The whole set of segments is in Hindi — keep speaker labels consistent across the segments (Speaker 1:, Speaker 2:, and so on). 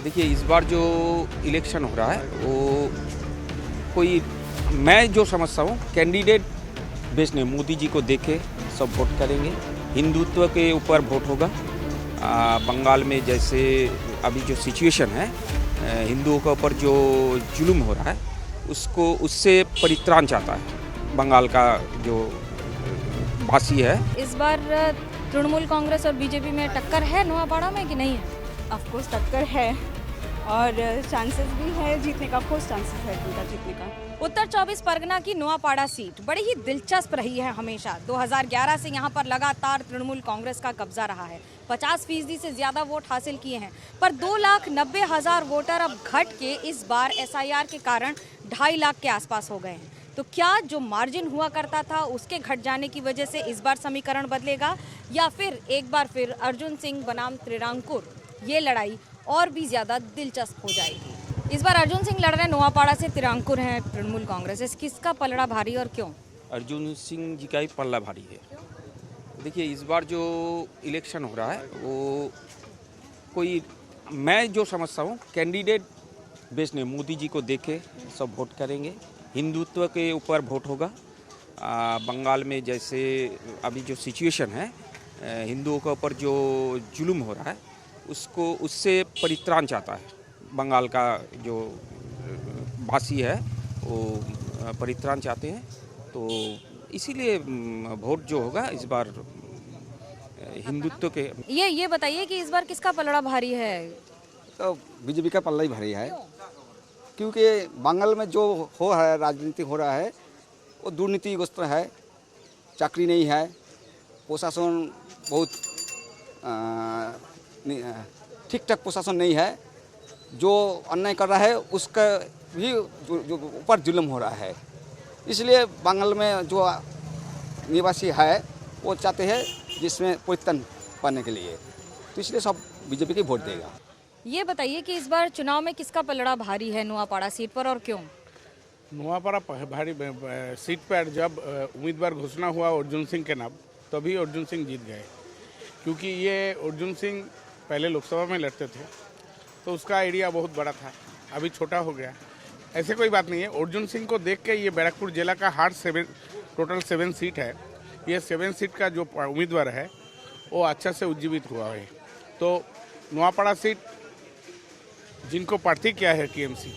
Speaker 1: देखिए इस बार जो इलेक्शन हो रहा है वो कोई मैं जो समझता हूँ कैंडिडेट बेस नहीं, मोदी जी को देखे सब वोट करेंगे, हिंदुत्व के ऊपर वोट होगा। बंगाल में जैसे अभी जो सिचुएशन है, हिंदुओं के ऊपर जो जुल्म हो रहा है उसको उससे परित्राण चाहता है बंगाल का जो वासी है।
Speaker 2: इस बार तृणमूल कांग्रेस और बीजेपी में टक्कर है नोआपाड़ा में कि नहीं है?
Speaker 3: ऑफ कोर्स टक्कर है और चांसेस भी है जीतने का। ऑफ कोर्स चांसेस है उनका जीतने का।
Speaker 2: उत्तर 24 परगना की नोआपाड़ा सीट बड़ी ही दिलचस्प रही है हमेशा। 2011 से यहाँ पर लगातार तृणमूल कांग्रेस का कब्जा रहा है। 50% से ज्यादा वोट हासिल किए हैं, पर 2,90,000 वोटर अब घट के इस बार एसआईआर के कारण 2.5 लाख के आसपास हो गए हैं। तो क्या जो मार्जिन हुआ करता था उसके घट जाने की वजह से इस बार समीकरण बदलेगा, या फिर एक बार फिर अर्जुन सिंह बनाम त्रिरांकुर ये लड़ाई और भी ज्यादा दिलचस्प हो जाएगी? इस बार अर्जुन सिंह लड़ रहे हैं नोआपाड़ा से, त्रिरांकुर हैं तृणमूल कांग्रेस। किसका पलड़ा भारी और क्यों?
Speaker 1: अर्जुन सिंह जी का ही पल्ला भारी है। देखिए इस बार जो इलेक्शन हो रहा है वो कोई मैं जो समझता हूँ कैंडिडेट बेस नहीं, मोदी जी को देखे सब वोट करेंगे, हिंदुत्व के ऊपर वोट होगा। बंगाल में जैसे अभी जो सिचुएशन है, हिंदुओं के ऊपर जो जुल्म हो रहा है उसको उससे परित्राण चाहता है बंगाल का जो वासी है, वो परित्राण चाहते हैं। तो इसीलिए वोट जो होगा इस बार हिंदुत्व के।
Speaker 2: ये बताइए कि इस बार किसका पलड़ा भारी है?
Speaker 4: तो बीजेपी का पल्ला ही भारी है, क्योंकि बंगाल में जो हो है राजनीति हो रहा है वो दुर्नीतिग्रस्त है, चाकरी नहीं है, प्रशासन बहुत ठीक ठाक प्रशासन नहीं है, जो अन्याय कर रहा है उसका भी जो ऊपर जुल्म हो रहा है। इसलिए बंगाल में जो निवासी है वो चाहते हैं जिसमें परिवर्तन पाने के लिए, तो इसलिए सब बीजेपी की वोट देगा।
Speaker 2: ये बताइए कि इस बार चुनाव में किसका पलड़ा भारी है नोआपाड़ा सीट पर और क्यों?
Speaker 5: नोआपाड़ा भारी सीट पर जब उम्मीदवार घोषणा हुआ अर्जुन सिंह के नाम, तभी अर्जुन सिंह जीत गए, क्योंकि ये अर्जुन सिंह पहले लोकसभा में लड़ते थे तो उसका एरिया बहुत बड़ा था, अभी छोटा हो गया। ऐसे कोई बात नहीं है, अर्जुन सिंह को देख के ये बैरकपुर जिला का टोटल 7 सीट है, ये 7 सीट का जो उम्मीदवार है वो अच्छा से उज्जीवित हुआ है। तो नोआपाड़ा सीट जिनको प्रार्थी किया है टीएमसी,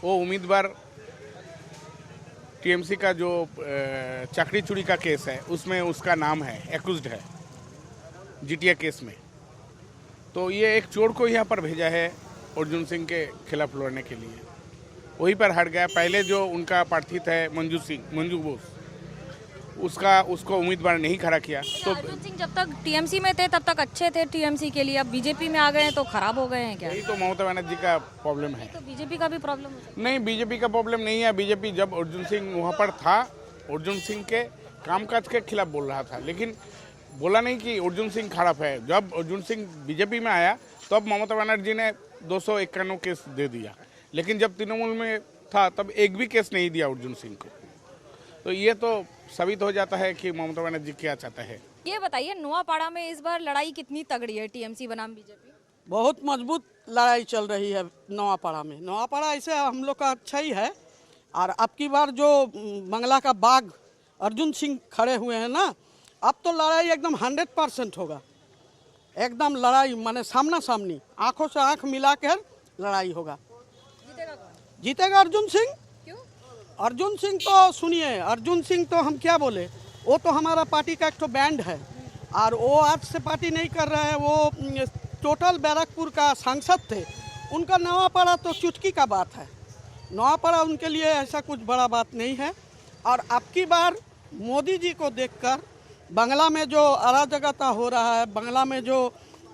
Speaker 5: वो उम्मीदवार टीएमसी का जो चाकरी चोरी का केस है उसमें उसका नाम है, एक्यूज्ड है जीटीए केस में। तो ये एक चोर को यहाँ पर भेजा है अर्जुन सिंह के खिलाफ लड़ने के लिए, वहीं पर हट गया। पहले जो उनका प्रार्थी थे मंजू बोस, उसको उम्मीदवार नहीं खड़ा किया। तो
Speaker 2: अर्जुन सिंह जब तक टीएमसी में थे तब तक अच्छे थे टीएमसी के लिए, अब बीजेपी में आ गए हैं तो खराब हो गए हैं क्या?
Speaker 5: यही तो ममता बनर्जी का प्रॉब्लम है।
Speaker 2: तो बीजेपी का भी प्रॉब्लम है?
Speaker 5: नहीं, बीजेपी का प्रॉब्लम नहीं है। बीजेपी जब अर्जुन सिंह वहाँ पर था, अर्जुन सिंह के कामकाज के खिलाफ बोल रहा था, लेकिन बोला नहीं कि अर्जुन सिंह खराब है। जब अर्जुन सिंह बीजेपी में आया तब ममता बनर्जी ने 291 केस दे दिया, लेकिन जब तृणमूल में था तब एक भी केस नहीं दिया अर्जुन सिंह को। तो ये तो साबित हो जाता है कि ममता बनर्जी क्या चाहता है।
Speaker 2: ये बताइए नोआपाड़ा में इस बार लड़ाई कितनी तगड़ी है टीएमसी बनाम बीजेपी?
Speaker 6: बहुत मजबूत लड़ाई चल रही है नोआपाड़ा में। नोआपाड़ा ऐसे हम लोग का अच्छा ही है, और अब की बार जो बंगला का बाग अर्जुन सिंह खड़े हुए हैं ना, अब तो लड़ाई एकदम 100% होगा। एकदम लड़ाई माने सामना सामनी, आंखों से आंख मिला कर लड़ाई होगा।
Speaker 2: जीतेगा कौन?
Speaker 6: जीतेगा अर्जुन सिंह।
Speaker 2: क्यों?
Speaker 6: अर्जुन सिंह तो सुनिए, अर्जुन सिंह तो हम क्या बोले, वो तो हमारा पार्टी का एक तो बैंड है, और वो आज से पार्टी नहीं कर रहे हैं, वो टोटल बैरकपुर का सांसद थे। उनका नवापाड़ा तो चुटकी का बात है, नवापाड़ा उनके लिए ऐसा कुछ बड़ा बात नहीं है। और अब की बार मोदी जी को देखकर बंगला में जो अराजकता हो रहा है, बंगला में जो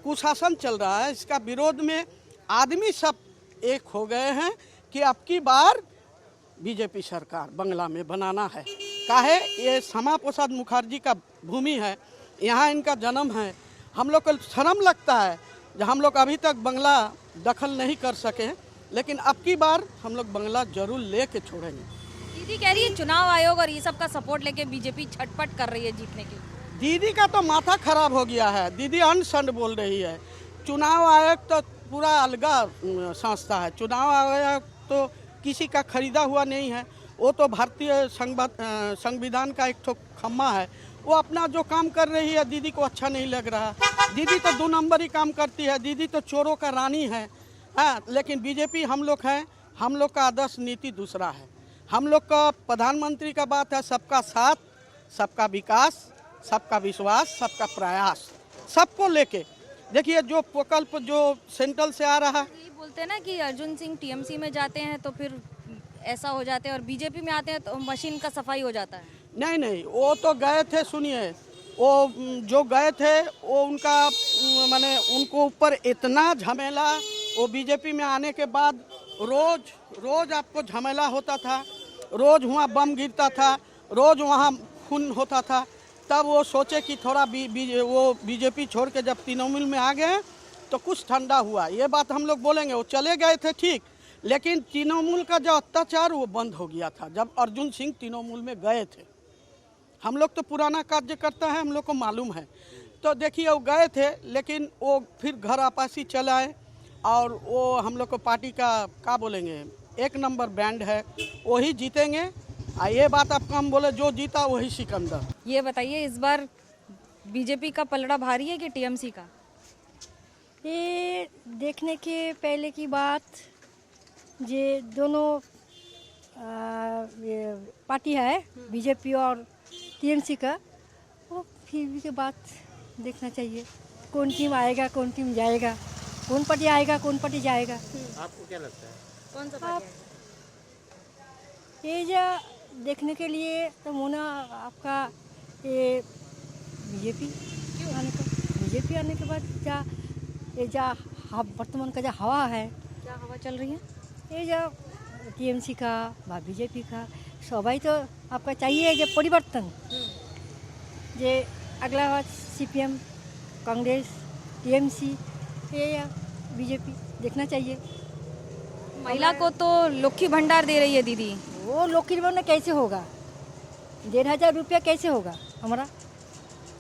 Speaker 6: कुशासन चल रहा है, इसका विरोध में आदमी सब एक हो गए हैं कि अब की बार बीजेपी सरकार बंगला में बनाना है। काहे, ये श्यामा प्रसाद मुखर्जी का भूमि है, यहाँ इनका जन्म है। हम लोग को शर्म लगता है जो हम लोग अभी तक बंगला दखल नहीं कर सके, लेकिन अब की बार हम लोग बंगला जरूर लेके छोड़ेंगे।
Speaker 2: दीदी कह रही है चुनाव आयोग और ये सब का सपोर्ट लेके बीजेपी छटपट कर रही है जीतने के लिए।
Speaker 6: दीदी का तो माथा खराब हो गया है, दीदी अनसंड बोल रही है। चुनाव आयोग तो पूरा अलगा संस्था है। चुनाव आयोग तो किसी का खरीदा हुआ नहीं है, वो तो भारतीय संविधान का एक ठो खम्मा है। वो अपना जो काम कर रही है, दीदी को अच्छा नहीं लग रहा। दीदी तो 2 नंबर ही काम करती है, दीदी तो चोरों का रानी है। हाँ, लेकिन बीजेपी हम लोग हैं, हम लोग का आदर्श नीति दूसरा है। हम लोग का प्रधानमंत्री का बात है सबका साथ, सबका विकास, सबका विश्वास, सबका प्रयास, सबको लेके। देखिए जो प्रकल्प जो सेंट्रल से आ रहा है,
Speaker 2: ये बोलते हैं ना कि अर्जुन सिंह टीएमसी में जाते हैं तो फिर ऐसा हो जाते हैं और बीजेपी में आते हैं तो मशीन का सफाई हो जाता है।
Speaker 6: नहीं नहीं, वो तो गए थे, सुनिए, वो जो गए थे वो उनका माने उनको ऊपर इतना झमेला, वो बीजेपी में आने के बाद रोज आपको झमेला होता था, रोज वहाँ बम गिरता था, रोज वहाँ खून होता था। तब वो सोचे कि थोड़ा वो बीजेपी छोड़ के जब तृणमूल में आ गए तो कुछ ठंडा हुआ। ये बात हम लोग बोलेंगे। वो चले गए थे ठीक, लेकिन तृणमूल का जो अत्याचार वो बंद हो गया था जब अर्जुन सिंह तृणमूल में गए थे। हम लोग तो पुराना कार्यकर्ता है, हम लोग को मालूम है। तो देखिए वो गए थे, लेकिन वो फिर घर आपसी चल आए और वो हम लोग को पार्टी का क्या बोलेंगे, 1 नंबर बैंड है, वही जीतेंगे। ये बात आपको हम बोले, जो जीता वही सिकंदर।
Speaker 2: ये बताइए इस बार बीजेपी का पलड़ा भारी है कि टीएमसी का?
Speaker 7: ये देखने के पहले की बात, ये दोनों ये पार्टी है बीजेपी और टीएमसी का, वो फिर भी के बात देखना चाहिए। कौन टीम आएगा, कौन टीम जाएगा, कौन पार्टी आएगा, कौन पार्टी जाएगा।
Speaker 5: आपको क्या लगता है?
Speaker 2: कौन सा पार्टी
Speaker 7: ये जो देखने के लिए तो मोना आपका ये बीजेपी आने के बाद जा वर्तमान का जो हवा है,
Speaker 2: क्या हवा चल रही है?
Speaker 7: ये जो टीएमसी का व बीजेपी का सबाई तो आपका चाहिए जो परिवर्तन, जे अगला बात सीपीएम, कांग्रेस, टीएमसी, ये बीजेपी देखना चाहिए।
Speaker 2: महिला को तो लक्ष्मी भंडार दे रही है दीदी।
Speaker 7: वो लक्ष्मी भंडार कैसे होगा? 1,500 रुपया कैसे होगा? हमारा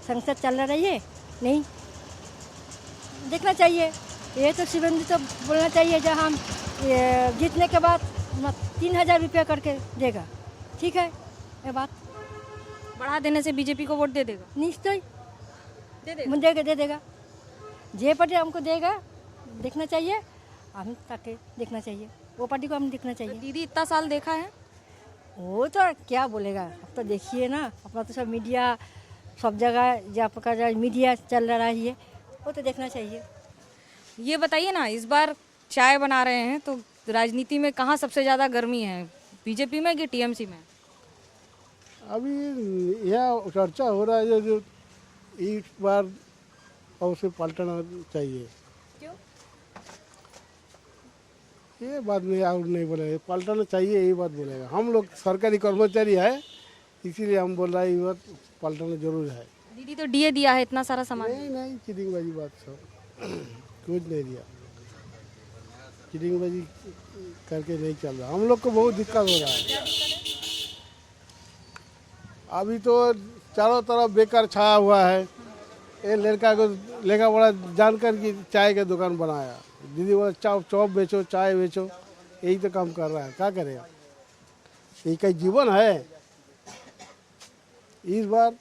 Speaker 7: संसद चल रही है नहीं, देखना चाहिए। ये तो शिवेंद्र तो बोलना चाहिए जहाँ हम जीतने के बाद 3,000 रुपया करके देगा, ठीक है। ये बात
Speaker 2: बढ़ा देने से बीजेपी को वोट दे देगा?
Speaker 7: निश्चय
Speaker 2: दे
Speaker 7: देगा। जे पार्टी हमको देगा देखना चाहिए, हम ताकि देखना चाहिए, वो पार्टी को हम देखना चाहिए।
Speaker 2: दीदी इतना साल देखा है,
Speaker 7: वो तो क्या बोलेगा, अब तो देखिए ना, अपना तो सब मीडिया, सब जगह जहाँ का मीडिया चल रहा है, वो तो देखना चाहिए।
Speaker 2: ये बताइए ना, इस बार चाय बना रहे हैं तो राजनीति में कहाँ सबसे ज़्यादा गर्मी है, बीजेपी में कि टीएमसी में?
Speaker 8: अभी यह चर्चा हो रहा है जो इस बार अवश्य पलटना चाहिए।
Speaker 2: क्यों?
Speaker 8: ये बात नहीं और नहीं बोलेगा, पलटना चाहिए यही बात बोलेगा। हम लोग सरकारी कर्मचारी है, इसीलिए हम बोल रहे हैं ये बात पलटना जरूर है।
Speaker 2: दीदी तो डीए दिया है इतना सारा सामान।
Speaker 8: नहीं चीटिंगबाजी बात सब कुछ नहीं दिया, चीटिंगबाजी करके नहीं चल रहा। हम लोग को बहुत दिक्कत हो रहा है। अभी तो चारों तरफ बेकार छाया हुआ है। ये लड़का बड़ा जानकर कि चाय का दुकान बनाया, दीदी बोला चौप बेचो, चाय बेचो, यही तो काम कर रहा है। क्या करेगा? यही का जीवन है। इस बार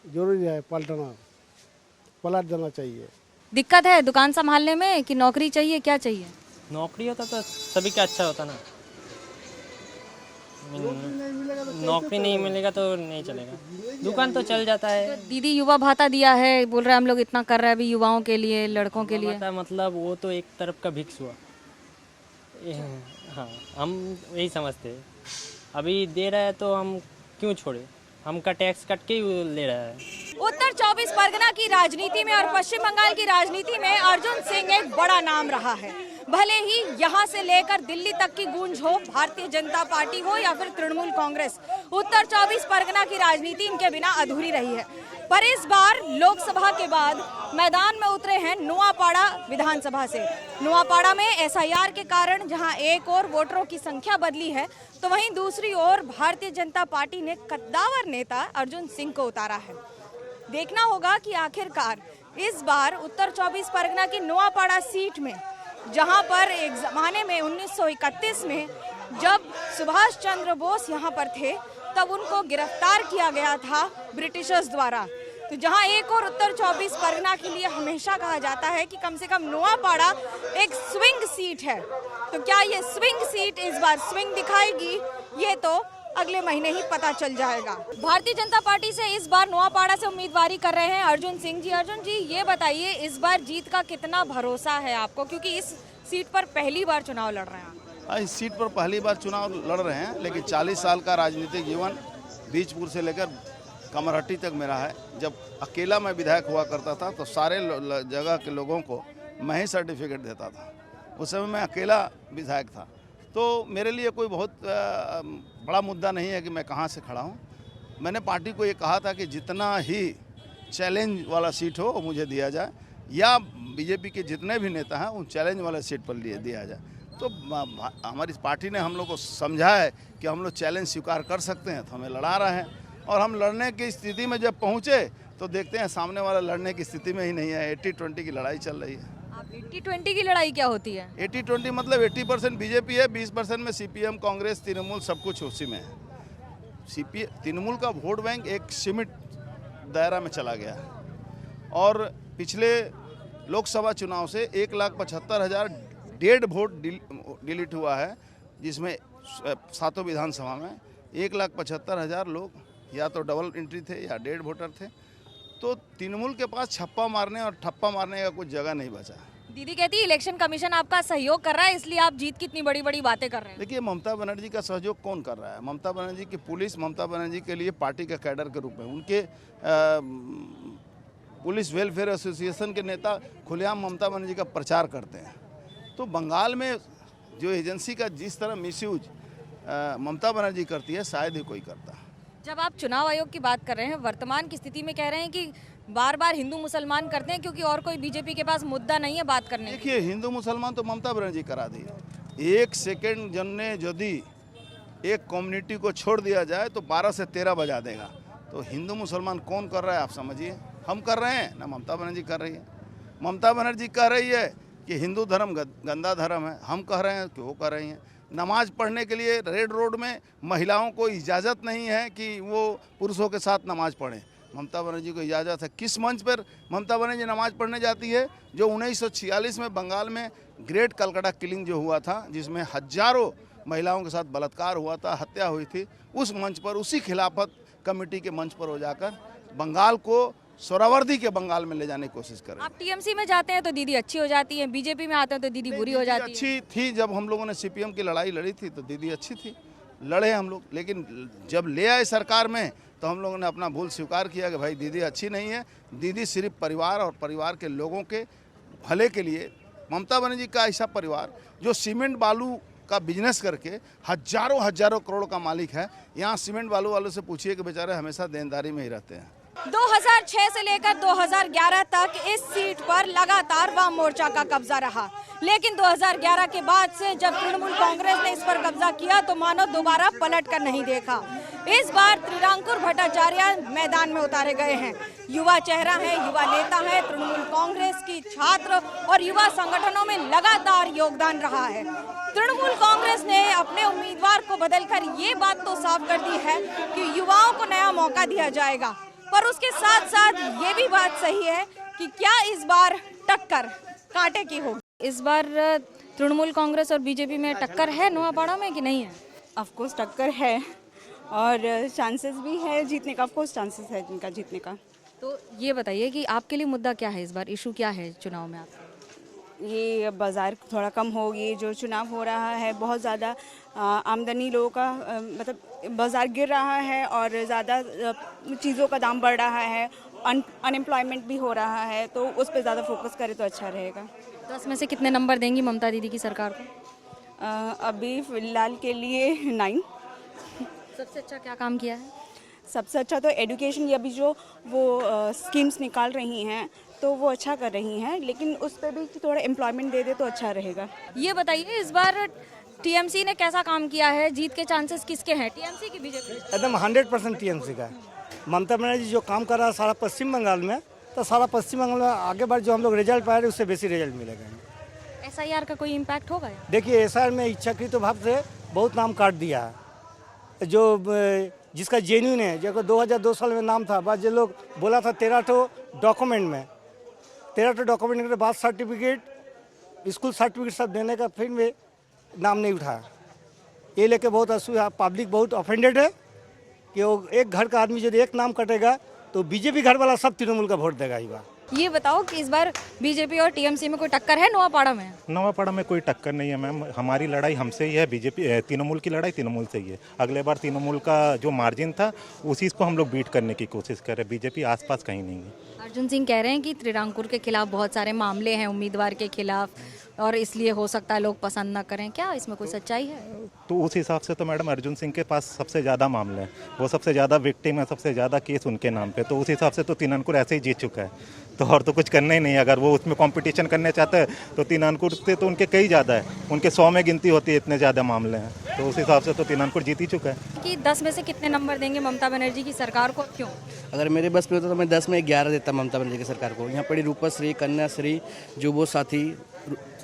Speaker 8: जरूरी है पलट जाना चाहिए।
Speaker 2: दिक्कत है दुकान संभालने में कि नौकरी चाहिए, क्या चाहिए?
Speaker 9: नौकरी होता तो सभी का अच्छा होता ना। नौकरी नहीं मिलेगा तो नहीं चलेगा, दुकान तो चल जाता है।
Speaker 2: दीदी युवा भाता दिया है, बोल रहे हैं हम लोग इतना कर रहे हैं अभी युवाओं के लिए, लड़कों के लिए।
Speaker 9: मतलब वो तो एक तरफ का भिक्स हुआ। हाँ, हम यही समझते हैं। अभी दे रहा है तो हम क्यों छोड़े, हमका टैक्स कट के ही ले रहा है।
Speaker 2: उत्तर 24 परगना की राजनीति में और पश्चिम बंगाल की राजनीति में अर्जुन सिंह एक बड़ा नाम रहा है। भले ही यहाँ से लेकर दिल्ली तक की गूंज हो, भारतीय जनता पार्टी हो या फिर तृणमूल कांग्रेस, उत्तर 24 परगना की राजनीति इनके बिना अधूरी रही है। पर इस बार लोकसभा के बाद मैदान में उतरे हैं नुआपाड़ा विधानसभा से। नुआपाड़ा में एसआईआर के कारण जहां एक और वोटरों की संख्या बदली है, तो वहीं दूसरी ओर भारतीय जनता पार्टी ने कद्दावर नेता अर्जुन सिंह को उतारा है। देखना होगा कि आखिरकार इस बार उत्तर 24 परगना की नुआपाड़ा सीट में जहां पर एक ज़माने में 1931 में जब सुभाष चंद्र बोस यहां पर थे तब उनको गिरफ्तार किया गया था ब्रिटिशर्स द्वारा। तो जहां एक और उत्तर 24 परगना के लिए हमेशा कहा जाता है कि कम से कम नोआपाड़ा एक स्विंग सीट है, तो क्या ये स्विंग सीट इस बार स्विंग दिखाएगी, ये तो अगले महीने ही पता चल जाएगा। भारतीय जनता पार्टी से इस बार नोआपाड़ा से उम्मीदवारी कर रहे हैं अर्जुन सिंह जी। अर्जुन जी, ये बताइए इस बार जीत का कितना भरोसा है आपको, क्योंकि इस सीट पर पहली बार चुनाव लड़ रहे हैं?
Speaker 10: इस सीट पर पहली बार चुनाव लड़ रहे हैं, लेकिन 40 साल का राजनीतिक जीवन बीजपुर से लेकर कमरहट्टी तक मेरा है। जब अकेला मैं विधायक हुआ करता था तो सारे जगह के लोगों को मैं ही सर्टिफिकेट देता था। उस समय मैं अकेला विधायक था, तो मेरे लिए कोई बहुत बड़ा मुद्दा नहीं है कि मैं कहाँ से खड़ा हूँ। मैंने पार्टी को ये कहा था कि जितना ही चैलेंज वाला सीट हो वो मुझे दिया जाए, या बीजेपी के जितने भी नेता हैं उन चैलेंज वाले सीट पर दिया जाए। तो हमारी पार्टी ने हम लोग को समझा है कि हम लोग चैलेंज स्वीकार कर सकते हैं, तो हमें लड़ा रहे हैं। और हम लड़ने की स्थिति में जब पहुँचे तो देखते हैं सामने वाला लड़ने की स्थिति में ही नहीं है। 80-20 की लड़ाई चल रही है।
Speaker 2: 80-20 की लड़ाई क्या होती है?
Speaker 10: 80-20 मतलब 80% बीजेपी है, 20% में सीपीएम, कांग्रेस, तृणमूल सब कुछ उसी में है। तृणमूल का वोट बैंक एक सीमित दायरा में चला गया है और पिछले लोकसभा चुनाव से 1,75,000 डेढ़ वोट डिलीट हुआ है, जिसमें 7 विधानसभा में 1,75,000 लोग या तो डबल एंट्री थे या डेढ़ वोटर थे। तो तृणमूल के पास छप्पा मारने और ठप्पा मारने का कुछ जगह नहीं बचा।
Speaker 2: दीदी कहती है इलेक्शन कमीशन आपका सहयोग कर रहा है, इसलिए आप जीत की इतनी बड़ी बड़ी बातें कर रहे हैं।
Speaker 10: देखिए, ममता बनर्जी का सहयोग कौन कर रहा है? ममता बनर्जी की पुलिस ममता बनर्जी के लिए पार्टी का कैडर के रूप में, उनके पुलिस वेलफेयर एसोसिएशन के नेता खुलेआम ममता बनर्जी का प्रचार करते हैं। तो बंगाल में जो एजेंसी का जिस तरह मिसयूज ममता बनर्जी करती है, शायद ही कोई करता।
Speaker 2: जब आप चुनाव आयोग की बात कर रहे हैं, वर्तमान की स्थिति में कह रहे हैं कि बार बार हिंदू मुसलमान करते हैं क्योंकि और कोई बीजेपी के पास मुद्दा नहीं है बात करने।
Speaker 10: देखिए, हिंदू मुसलमान तो ममता बनर्जी करा दी। 1 सेकेंड जनने यदि एक कम्युनिटी को छोड़ दिया जाए तो 12 से 13 बजा देगा। तो हिंदू मुसलमान कौन कर रहा है आप समझिए। हम कर रहे हैं ना, ममता बनर्जी कर रही है। ममता बनर्जी कह रही है कि हिंदू धर्म गंदा धर्म है, हम कह रहे हैं कि वो कर रही हैं। नमाज पढ़ने के लिए रेड रोड में महिलाओं को इजाज़त नहीं है कि वो पुरुषों के साथ नमाज पढ़ें। ममता बनर्जी को इजाज़त है। किस मंच पर ममता बनर्जी नमाज पढ़ने जाती है? जो 1946 में बंगाल में ग्रेट कलकत्ता किलिंग जो हुआ था, जिसमें हजारों महिलाओं के साथ बलात्कार हुआ था, हत्या हुई थी, उस मंच पर, उसी खिलाफत कमेटी के मंच पर हो जाकर बंगाल को सोरावर्दी के बंगाल में ले जाने की कोशिश करें।
Speaker 2: आप टीएमसी में जाते हैं तो दीदी अच्छी हो जाती है, बीजेपी में आते हैं तो दीदी बुरी हो जाती है।
Speaker 10: अच्छी थी जब हम लोगों ने सीपीएम की लड़ाई लड़ी थी तो दीदी अच्छी थी, लड़े हम लोग। लेकिन जब ले आए सरकार में तो हम लोगों ने अपना भूल स्वीकार किया कि भाई दीदी अच्छी नहीं है। दीदी सिर्फ परिवार और परिवार के लोगों के भले के लिए, ममता बनर्जी का ऐसा परिवार जो सीमेंट बालू का बिजनेस करके हजारों करोड़ का मालिक है। यहाँ सीमेंट बालू वालों से पूछिए कि बेचारे हमेशा देनदारी में ही रहते हैं।
Speaker 2: 2006 से लेकर 2011 तक इस सीट पर लगातार वाम मोर्चा का कब्जा रहा, लेकिन 2011 के बाद से जब तृणमूल कांग्रेस ने इस पर कब्जा किया तो मानो दोबारा पलट कर नहीं देखा। इस बार त्रिरांकुर भट्टाचार्य मैदान में उतारे गए हैं। युवा चेहरा है, युवा नेता है, तृणमूल कांग्रेस की छात्र और युवा संगठनों में लगातार योगदान रहा है। तृणमूल कांग्रेस ने अपने उम्मीदवार को बदलकर ये बात तो साफ कर दी है कि युवाओं को नया मौका दिया जाएगा, पर उसके साथ साथ ये भी बात सही है कि क्या इस बार टक्कर कांटे की होगी। इस बार तृणमूल कांग्रेस और बीजेपी में टक्कर है नोआपाड़ा में कि नहीं है?
Speaker 3: ऑफ कोर्स टक्कर है और चांसेस भी है जीतने का। ऑफ कोर्स चांसेस है इनका जीतने का।
Speaker 2: तो ये बताइए कि आपके लिए मुद्दा क्या है इस बार, इशू क्या है चुनाव में आपका?
Speaker 3: ये बाज़ार थोड़ा कम होगी, जो चुनाव हो रहा है बहुत ज़्यादा आमदनी लोगों का मतलब बाज़ार गिर रहा है और ज़्यादा चीज़ों का दाम बढ़ रहा है, अनएम्प्लॉयमेंट भी हो रहा है, तो उस पर ज़्यादा फोकस करें तो अच्छा रहेगा।
Speaker 2: 10 में से कितने नंबर देंगी ममता दीदी की सरकार को?
Speaker 3: अभी फ़िलहाल के लिए 9।
Speaker 2: सबसे अच्छा क्या काम किया है?
Speaker 3: सबसे अच्छा तो एजुकेशन, ये अभी जो वो स्कीम्स निकाल रही हैं तो वो अच्छा कर रही हैं, लेकिन उस पर भी थोड़ा एम्प्लॉयमेंट दे दे तो अच्छा रहेगा।
Speaker 2: ये बताइए इस बार टीएमसी ने कैसा काम किया है, जीत के चांसेस किसके हैं, टीएमसी की बीजेपी?
Speaker 11: एकदम 100% टीएमसी का है। ममता बनर्जी जो काम कर रहा है सारा पश्चिम बंगाल में, तो सारा पश्चिम बंगाल में आगे बार जो हम लोग रिजल्ट पाए उससे बेसी रिजल्ट मिलेगा।
Speaker 2: SIR का कोई इम्पैक्ट होगा या?
Speaker 11: देखिए SIR में इच्छाकृत भाव से बहुत नाम काट दिया है। जो जिसका जेन्यून है, जो 2002 साल में नाम था, बाद जो लोग बोला था 13 डॉक्यूमेंट में, 13 डॉक्यूमेंट के बाद सर्टिफिकेट, स्कूल सर्टिफिकेट सब देने का, फिर में नाम नहीं उठाया। ये लेके बहुत असुविधा, पब्लिक बहुत ऑफेंडेड है कि वो एक घर का आदमी यदि एक नाम कटेगा तो बीजेपी घर वाला सब तृणमूल का वोट देगा। इस बार
Speaker 2: ये बताओ कि इस बार बीजेपी और टीएमसी में कोई टक्कर है नोआपाड़ा में?
Speaker 12: नवापाड़ा में कोई टक्कर नहीं है मैम, हमारी लड़ाई हमसे ही है, बीजेपी तृणमूल की लड़ाई तृणमूल से ही है। अगले बार तृणमूल का जो मार्जिन था उसी को हम लोग बीट करने की कोशिश कर रहे हैं, बीजेपी आसपास कहीं नहीं है।
Speaker 2: अर्जुन सिंह कह रहे हैं कि त्रिरांकुर के खिलाफ बहुत सारे मामले हैं उम्मीदवार के खिलाफ, और इसलिए हो सकता है लोग पसंद ना करें। क्या इसमें कोई सच्चाई है?
Speaker 12: तो उस हिसाब से तो मैडम अर्जुन सिंह के पास सबसे ज़्यादा मामले हैं, वो सबसे ज़्यादा विक्टिम है, सबसे ज़्यादा केस उनके नाम पे, तो उस हिसाब से तो त्रिनानपुर ऐसे ही जीत चुका है, तो और तो कुछ करना ही नहीं। अगर वो उसमें कंपटीशन करने चाहते हैं तो त्रिनानपुर से तो उनके कई ज़्यादा है, उनके 100 में गिनती होती है, इतने ज़्यादा मामले हैं, तो उस हिसाब से तो त्रिनानपुर जीत ही चुका है।
Speaker 2: कि 10 में से कितने नंबर देंगे ममता बनर्जी की सरकार को, क्यों?
Speaker 13: अगर मेरे बस में होता तो मैं 10 में 11 देता ममता बनर्जी की सरकार को। यहाँ पड़ी रूपश्री, कन्याश्री, जुबो साथी,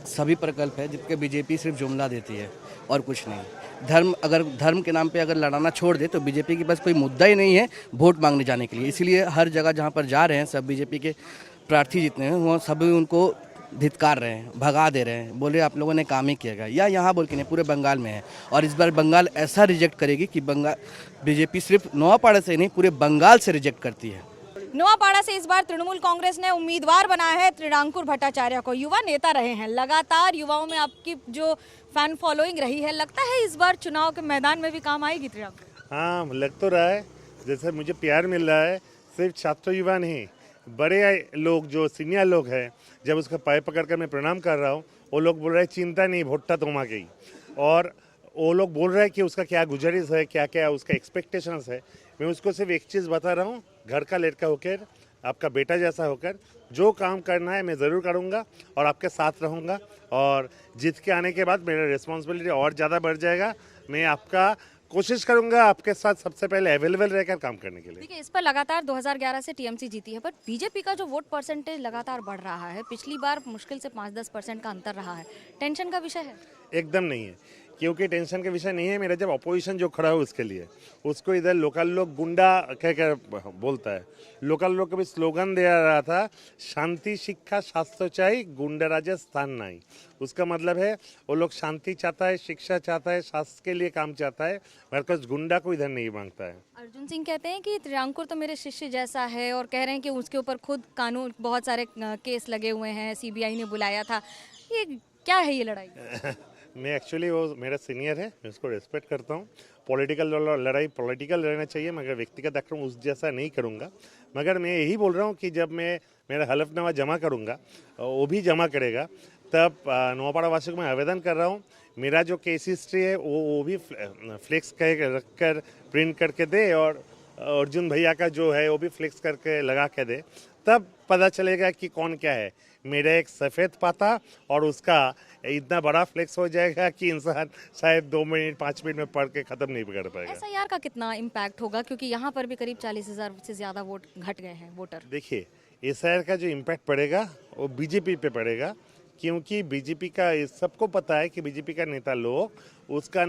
Speaker 13: सभी प्रकल्प है जिनके बीजेपी सिर्फ जुमला देती है और कुछ नहीं। धर्म के नाम पे अगर लड़ाना छोड़ दे तो बीजेपी के पास कोई मुद्दा ही नहीं है वोट मांगने जाने के लिए। इसीलिए हर जगह जहाँ पर जा रहे हैं सब बीजेपी के प्रार्थी जितने हैं वो सभी उनको धिक्कार रहे हैं, भगा दे रहे हैं, बोले आप लोगों ने काम ही किया। या यहाँ बोल के नहीं, पूरे बंगाल में है, और इस बार बंगाल ऐसा रिजेक्ट करेगी कि बीजेपी सिर्फ नोआपाड़ा से नहीं पूरे बंगाल से रिजेक्ट करती है।
Speaker 2: नोआपाड़ा से इस बार तृणमूल कांग्रेस ने उम्मीदवार बनाया है त्रिनांकुर भट्टाचार्य को। युवा नेता रहे हैं, लगातार युवाओं में आपकी जो फैन फॉलोइंग रही है, लगता है इस बार चुनाव के मैदान में भी काम आएगी त्रिनांकुर?
Speaker 14: हाँ, लग तो रहा है, जैसे मुझे प्यार मिल रहा है। सिर्फ छात्र युवा नहीं, बड़े लोग जो सीनियर लोग हैं, जब उसका पाए पकड़ कर मैं प्रणाम कर रहा हूँ, वो लोग बोल रहे हैं चिंता नहीं, भुट्टा तुम आ गई। और वो लोग बोल रहे हैं कि उसका क्या गुजारिश है, क्या क्या उसका एक्सपेक्टेशंस है। मैं उसको सिर्फ एक चीज़ बता रहा हूँ, घर का लड़का होकर, आपका बेटा जैसा होकर जो काम करना है मैं ज़रूर करूँगा और आपके साथ रहूँगा। और जीत के आने के बाद मेरा रिस्पॉन्सिबिलिटी और ज़्यादा बढ़ जाएगा। मैं आपका कोशिश करूंगा आपके साथ सबसे पहले अवेलेबल रहकर काम करने के लिए।
Speaker 2: देखिए, इस पर लगातार 2011 से टीएमसी जीती है, पर बीजेपी का जो वोट परसेंटेज लगातार बढ़ रहा है, पिछली बार मुश्किल से 5-10% का अंतर रहा है। टेंशन का विषय है?
Speaker 14: एकदम नहीं है, क्योंकि टेंशन का विषय नहीं है। मेरा जब अपोजिशन जो खड़ा है उसके लिए, उसको इधर लोकल लोग गुंडा कह कर बोलता है। लोकल लोग कभी स्लोगन दे रहा था, शांति शिक्षा शास्त्र चाहिए, गुंडा राजा स्थान नहीं। उसका मतलब है वो लोग शांति चाहता है, शिक्षा चाहता है, शास्त्र के लिए काम चाहता है, मगर गुंडा को इधर नहीं मांगता है।
Speaker 2: अर्जुन सिंह कहते हैं कि त्रिनांकुर तो मेरे शिष्य जैसा है, और कह रहे हैं कि उसके ऊपर खुद कानून बहुत सारे केस लगे हुए हैं, सीबीआई ने बुलाया था। ये क्या है ये लड़ाई?
Speaker 14: मैं एक्चुअली वो मेरा सीनियर है, मैं उसको रिस्पेक्ट करता हूँ। पॉलिटिकल लड़ाई पॉलिटिकल लड़ना चाहिए, मगर व्यक्तिगत आक्रमण उस जैसा नहीं करूँगा। मगर मैं यही बोल रहा हूँ कि जब मैं मेरा हलफनामा जमा करूँगा, वो भी जमा करेगा, तब नोआपाड़ा वासी को मैं आवेदन कर रहा हूँ, मेरा जो केस हिस्ट्री है वो भी फ्लेक्स रख कर प्रिंट करके दे, और अर्जुन भैया का जो है वो भी फ्लेक्स करके लगा के दे, तब पता चलेगा कि कौन क्या है। मेरा एक सफ़ेद पाता और उसका इतना बड़ा फ्लेक्स हो जाएगा कि इंसान शायद 2 मिनट 5 मिनट में पढ़ के ख़त्म नहीं कर पाएगा।
Speaker 2: SIR का कितना इम्पैक्ट होगा, क्योंकि यहाँ पर भी करीब 40,000 से ज़्यादा वोट घट गए हैं वोटर?
Speaker 14: देखिए, SIR का जो इम्पैक्ट पड़ेगा वो बीजेपी पे पड़ेगा, क्योंकि बीजेपी का सबको पता है कि बीजेपी का नेता लोग उसका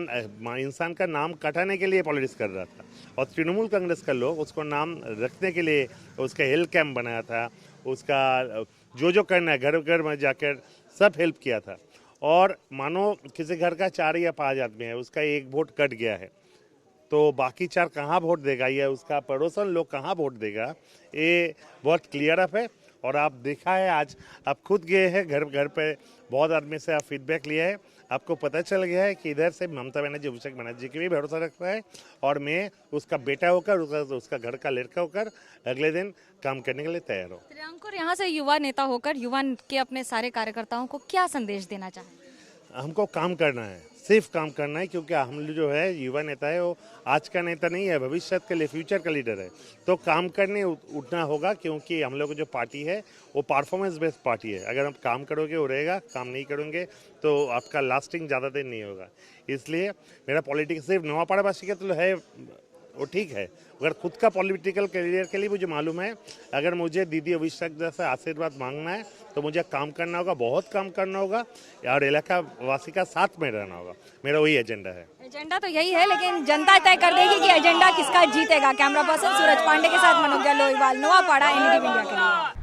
Speaker 14: इंसान का नाम कटाने के लिए पॉलिटिक्स कर रहा था, और तृणमूल कांग्रेस का लोग उसको नाम रखने के लिए उसका हेल्थ कैंप बनाया था, उसका जो करना है घर घर में जाकर सब हेल्प किया था। और मानो किसी घर का 4 या 5 आदमी है, उसका 1 वोट कट गया है, तो बाकी 4 कहाँ वोट देगा, या उसका पड़ोसन लोग कहाँ वोट देगा, ये बहुत क्लियर अप है। और आप देखा है, आज आप खुद गए हैं घर पे, बहुत आदमी से आप फीडबैक लिया है, आपको पता चल गया है कि इधर से ममता बनर्जी, अभिषेक बनर्जी की भी भरोसा रखता है, और मैं उसका बेटा होकर, उसका घर का लड़का होकर अगले दिन काम करने के लिए तैयार हूँ।
Speaker 2: त्रिनांकुर यहाँ से युवा नेता होकर युवा के अपने सारे कार्यकर्ताओं को क्या संदेश देना चाहें?
Speaker 14: हमको काम करना है, सिर्फ काम करना है, क्योंकि हम जो है युवा नेता है, वो आज का नेता नहीं है, भविष्य के लिए फ्यूचर का लीडर है। तो काम करने उठना होगा, क्योंकि हम लोग जो पार्टी है वो परफॉर्मेंस बेस्ड पार्टी है। अगर हम काम करोगे वो रहेगा, काम नहीं करोगे तो आपका लास्टिंग ज़्यादा दिन नहीं होगा। इसलिए मेरा पॉलिटिक्स सिर्फ नोआपाड़ा वासी का तो है, वो ठीक है, अगर खुद का पॉलिटिकल करियर के लिए मुझे मालूम है, अगर मुझे दीदी अभिषेक जैसा आशीर्वाद मांगना है तो मुझे काम करना होगा, बहुत काम करना होगा और इलाका वासी का साथ में रहना होगा। मेरा वही एजेंडा है।
Speaker 2: एजेंडा तो यही है, लेकिन जनता तय कर देगी कि एजेंडा किसका जीतेगा। कैमरा पर्सन सूरज पांडे के साथ मनोज लोईवाल, नोआपाड़ा, NDTV इंडिया के लिए।